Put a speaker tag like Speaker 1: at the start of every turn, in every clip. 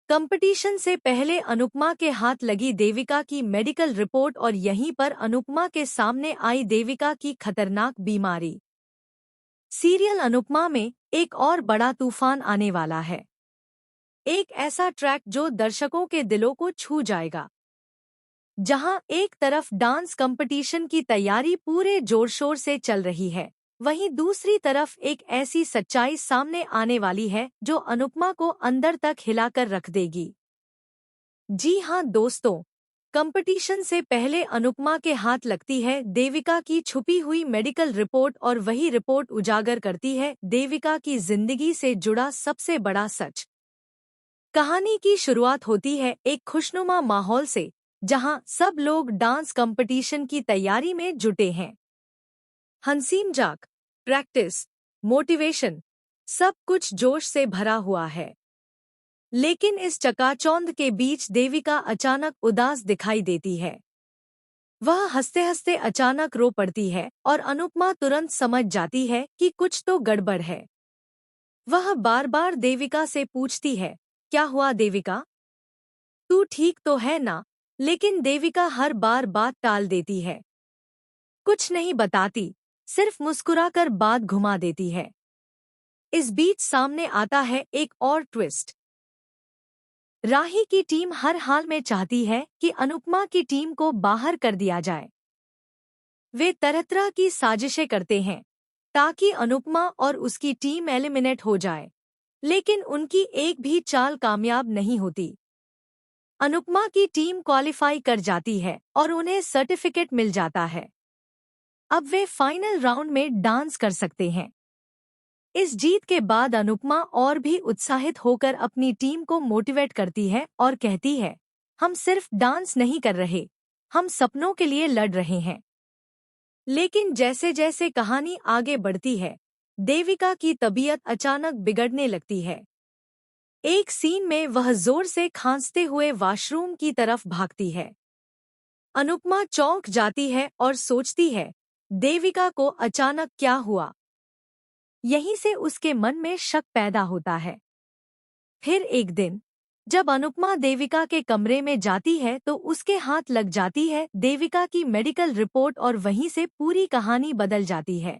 Speaker 1: Competition से पहले अनुपमा के हाथ लगी देविका की मेडिकल रिपोर्ट और यहीं पर अनुपमा के सामने आई देविका की खतरनाक बीमारी। सीरियल अनुपमा में एक और बड़ा तूफान आने वाला है। एक ऐसा ट्रैक जो दर्शकों के दिलों को छू जाएगा। जहां एक तरफ डांस कंपटीशन की तैयारी पूरे जोर शोर से चल रही है, वहीं दूसरी तरफ एक ऐसी सच्चाई सामने आने वाली है जो अनुपमा को अंदर तक हिलाकर रख देगी। जी हां दोस्तों, कंपटीशन से पहले अनुपमा के हाथ लगती है देविका की छुपी हुई मेडिकल रिपोर्ट और वही रिपोर्ट उजागर करती है देविका की जिंदगी से जुड़ा सबसे बड़ा सच। कहानी की शुरुआत होती है एक खुशनुमा माहौल से, जहां सब लोग डांस कंपटीशन की तैयारी में जुटे हैं। हसीन जाक, प्रैक्टिस, मोटिवेशन, सब कुछ जोश से भरा हुआ है। लेकिन इस चकाचौंध के बीच देविका अचानक उदास दिखाई देती है। वह हंसते हंसते अचानक रो पड़ती है और अनुपमा तुरंत समझ जाती है कि कुछ तो गड़बड़ है। वह बार बार देविका से पूछती है, क्या हुआ देविका? तू ठीक तो है ना? लेकिन देविका हर बार बात टाल देती है। कुछ नहीं बताती, सिर्फ मुस्कुराकर बात घुमा देती है। इस बीच सामने आता है एक और ट्विस्ट। राही की टीम हर हाल में चाहती है कि अनुपमा की टीम को बाहर कर दिया जाए। वे तरह तरह की साजिशें करते हैं ताकि अनुपमा और उसकी टीम एलिमिनेट हो जाए, लेकिन उनकी एक भी चाल कामयाब नहीं होती। अनुपमा की टीम क्वालिफाई कर जाती है और उन्हें सर्टिफिकेट मिल जाता है। अब वे फाइनल राउंड में डांस कर सकते हैं। इस जीत के बाद अनुपमा और भी उत्साहित होकर अपनी टीम को मोटिवेट करती है और कहती है, हम सिर्फ डांस नहीं कर रहे, हम सपनों के लिए लड़ रहे हैं। लेकिन जैसे जैसे कहानी आगे बढ़ती है, देविका की तबीयत अचानक बिगड़ने लगती है। एक सीन में वह जोर से खांसते हुए वॉशरूम की तरफ भागती है। अनुपमा चौंक जाती है और सोचती है, देविका को अचानक क्या हुआ? यहीं से उसके मन में शक पैदा होता है। फिर एक दिन जब अनुपमा देविका के कमरे में जाती है तो उसके हाथ लग जाती है देविका की मेडिकल रिपोर्ट और वहीं से पूरी कहानी बदल जाती है।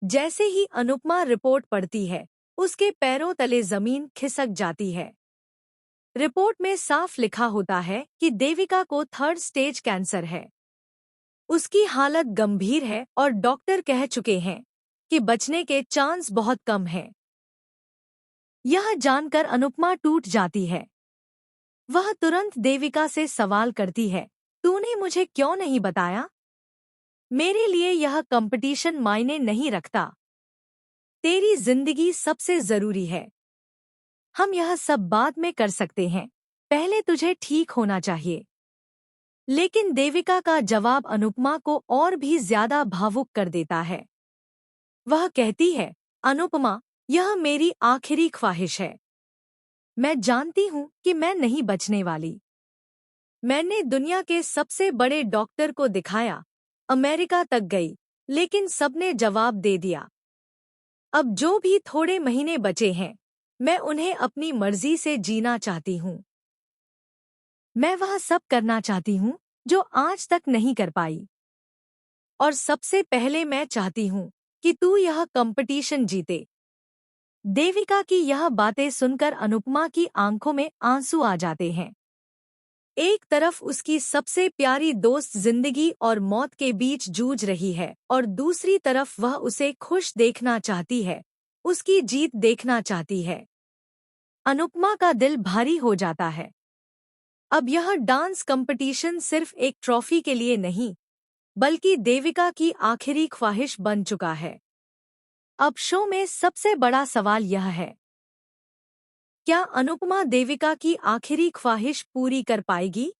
Speaker 1: जैसे ही अनुपमा रिपोर्ट पढ़ती है, उसके पैरों तले जमीन खिसक जाती है। रिपोर्ट में साफ लिखा होता है कि देविका को 3rd स्टेज कैंसर है। उसकी हालत गंभीर है और डॉक्टर कह चुके हैं कि बचने के चांस बहुत कम हैं। यह जानकर अनुपमा टूट जाती है। वह तुरंत देविका से सवाल करती है, तूने मुझे क्यों नहीं बताया? मेरे लिए यह कंपटीशन मायने नहीं रखता। तेरी जिंदगी सबसे जरूरी है। हम यह सब बाद में कर सकते हैं, पहले तुझे ठीक होना चाहिए। लेकिन देविका का जवाब अनुपमा को और भी ज्यादा भावुक कर देता है। वह कहती है, अनुपमा, यह मेरी आखिरी ख्वाहिश है। मैं जानती हूँ कि मैं नहीं बचने वाली। मैंने दुनिया के सबसे बड़े डॉक्टर को दिखाया, अमेरिका तक गई, लेकिन सबने जवाब दे दिया। अब जो भी थोड़े महीने बचे हैं, मैं उन्हें अपनी मर्जी से जीना चाहती हूँ। मैं वह सब करना चाहती हूँ जो आज तक नहीं कर पाई। और सबसे पहले मैं चाहती हूँ कि तू यह कंपटीशन जीते। देविका की यह बातें सुनकर अनुपमा की आंखों में आंसू आ जाते हैं। एक तरफ उसकी सबसे प्यारी दोस्त जिंदगी और मौत के बीच जूझ रही है और दूसरी तरफ वह उसे खुश देखना चाहती है, उसकी जीत देखना चाहती है। अनुपमा का दिल भारी हो जाता है। अब यह डांस कंपटीशन सिर्फ एक ट्रॉफी के लिए नहीं, बल्कि देविका की आखिरी ख्वाहिश बन चुका है। अब शो में सबसे बड़ा सवाल यह है, क्या अनुपमा देविका की आखिरी ख्वाहिश पूरी कर पाएगी?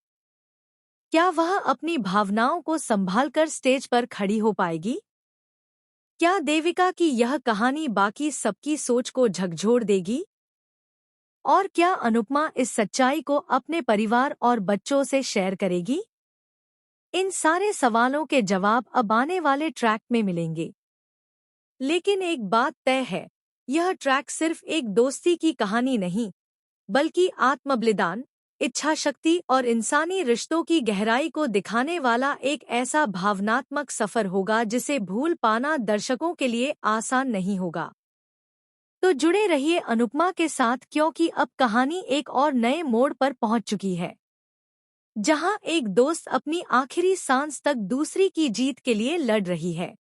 Speaker 1: क्या वह अपनी भावनाओं को संभालकर स्टेज पर खड़ी हो पाएगी? क्या देविका की यह कहानी बाकी सबकी सोच को झकझोर देगी? और क्या अनुपमा इस सच्चाई को अपने परिवार और बच्चों से शेयर करेगी? इन सारे सवालों के जवाब अब आने वाले ट्रैक में मिलेंगे। लेकिन एक बात तय है, यह ट्रैक सिर्फ एक दोस्ती की कहानी नहीं, बल्कि आत्मबलिदान, इच्छा शक्ति और इंसानी रिश्तों की गहराई को दिखाने वाला एक ऐसा भावनात्मक सफर होगा जिसे भूल पाना दर्शकों के लिए आसान नहीं होगा। तो जुड़े रहिए अनुपमा के साथ, क्योंकि अब कहानी एक और नए मोड़ पर पहुंच चुकी है, जहां एक दोस्त अपनी आखिरी सांस तक दूसरी की जीत के लिए लड़ रही है।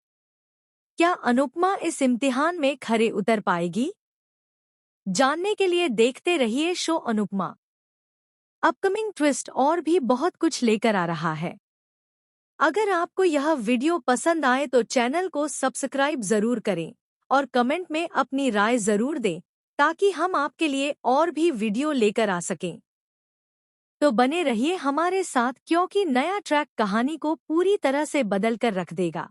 Speaker 1: क्या अनुपमा इस इम्तिहान में खरे उतर पाएगी? जानने के लिए देखते रहिए शो अनुपमा। अपकमिंग ट्विस्ट और भी बहुत कुछ लेकर आ रहा है। अगर आपको यह वीडियो पसंद आए तो चैनल को सब्सक्राइब जरूर करें और कमेंट में अपनी राय जरूर दें, ताकि हम आपके लिए और भी वीडियो लेकर आ सकें। तो बने रहिए हमारे साथ, क्योंकि नया ट्रैक कहानी को पूरी तरह से बदल कर रख देगा।